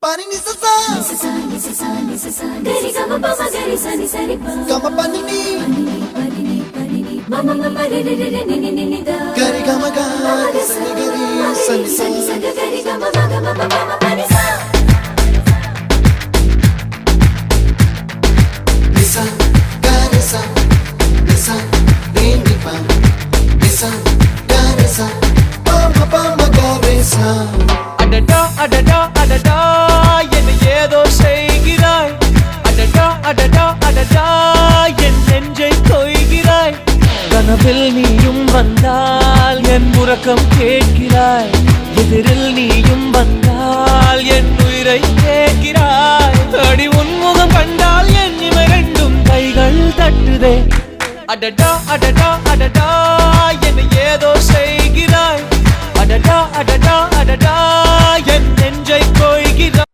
Pani ni sa sa gari gama pa ma gari sa ni sa ri pa gama pani ni mama mama re re re ni ni ni da gari gama ga sa ni gari sa ni sa gari gama ma gama mama pani sa nisa gari sa nisa re ni pa nisa gari sa pa ma gari sa அடடா அடடா அடடா என்ன ஏதோ செய்கிறாய் அடடா அடடா அடடா என் நெஞ்சை கொய்கிறாய் கனவில் நீயும் வந்தால் என் உறக்கம் கேட்கிறாய் எதிரில் நீயும் வந்தால் என் உயிரை கேட்கிறாய் அடி உன்முகம் கண்டால் என் இமை ரெண்டும் கைகள் தட்டுதே அடடா அடடா அடடா என்ன ஏதோ செய்கிறாய் அடடா அடடா அடடா என் நெஞ்சை கொய்கிறாய்